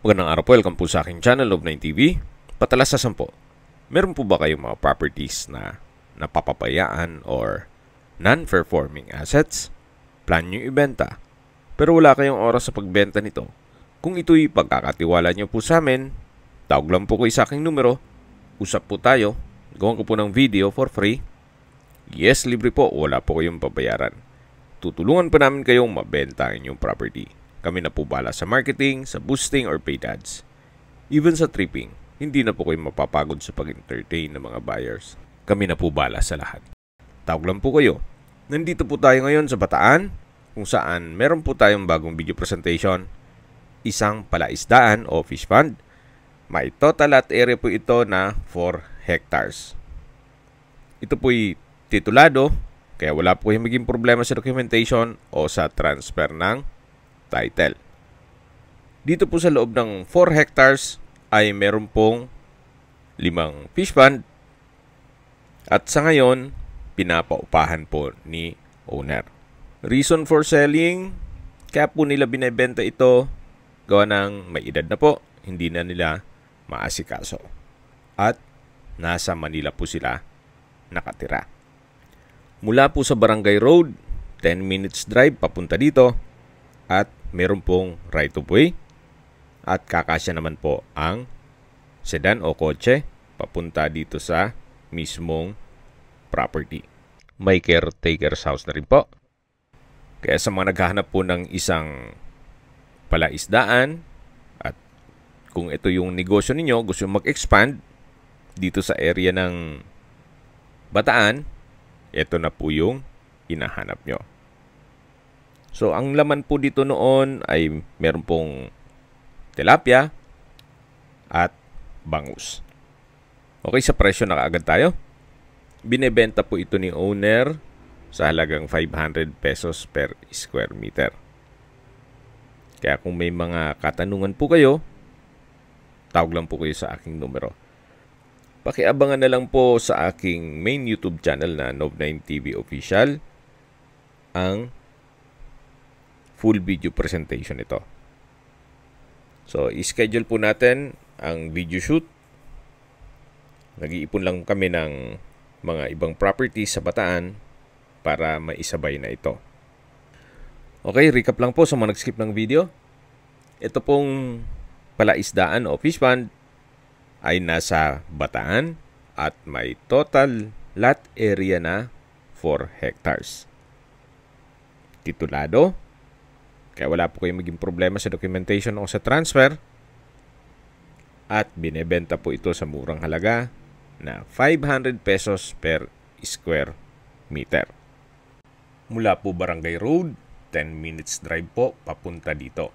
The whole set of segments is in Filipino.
Magandang araw po, welcome po sa aking channel, Love9 TV. Patalasasan po, meron po ba kayong mga properties na napapapayaan or non-performing assets? Plan nyo ibenta, pero wala kayong oras sa pagbenta nito. Kung ito'y pagkakatiwala nyo po sa amin, tawag lang po kayo sa aking numero, usap po tayo, gawin ko po ng video for free. Yes, libre po, wala po kayong babayaran. Tutulungan pa namin kayong mabenta ang inyong property. Kami na po bala sa marketing, sa boosting or paid ads. Even sa tripping, hindi na po kayo mapapagod sa pag-entertain ng mga buyers. Kami na po bala sa lahat. Tawag lang po kayo. Nandito po tayo ngayon sa Bataan, kung saan meron po tayong bagong video presentation. Isang palaisdaan o fish pond. May total lot area po ito na 4 hectares. Ito po'y titulado, kaya wala po kayong maging problema sa documentation o sa transfer ng title. Dito po sa loob ng 4 hectares ay meron pong 5 fish pond at sa ngayon pinapaupahan po ni owner. Reason for selling, kaya po nila binebenta ito gawa ng may edad na po, hindi na nila maasikaso at nasa Manila po sila nakatira. Mula po sa Barangay Road, 10 minutes drive papunta dito at meron pong right of way at kakasya naman po ang sedan o kotse papunta dito sa mismong property. May caretaker's house na rin po. Kaya sa mga naghahanap po ng isang palaisdaan at kung ito yung negosyo ninyo, gusto mag-expand dito sa area ng Bataan, ito na po yung hinahanap nyo. So, ang laman po dito noon ay meron pong tilapia at bangus. Okay, sa presyo na kaagad tayo. Binebenta po ito ni owner sa halagang 500 pesos per square meter. Kaya kung may mga katanungan po kayo, tawag lang po kayo sa aking numero. Pakiabangan na lang po sa aking main YouTube channel na Love9 TV Official ang full video presentation ito. So, i-schedule po natin ang video shoot. Nag-iipon lang kami ng mga ibang properties sa Bataan para maisabay na ito. Okay, recap lang po sa mga nag-skip ng video. Ito pong palaisdaan o fish pond ay nasa Bataan at may total lot area na 4 hectares. Titulado, kaya wala po kayong maging problema sa documentation o sa transfer. At binebenta po ito sa murang halaga na 500 pesos per square meter. Mula po Barangay Road, 10 minutes drive po papunta dito.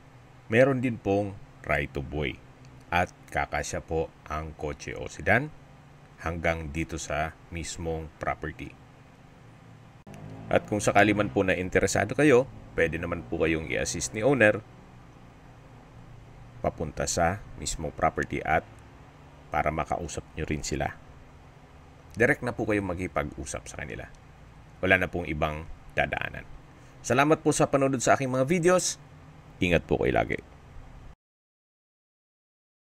Meron din pong right of way. At kakasya po ang kotse o sedan hanggang dito sa mismong property. At kung sakali man po na interesado kayo, pwede naman po kayong i-assist ni owner papunta sa mismong property at para makausap nyo rin sila. Direct na po kayong magkipag-usap sa kanila. Wala na pong ibang dadaanan. Salamat po sa panonood sa aking mga videos. Ingat po kayo lagi.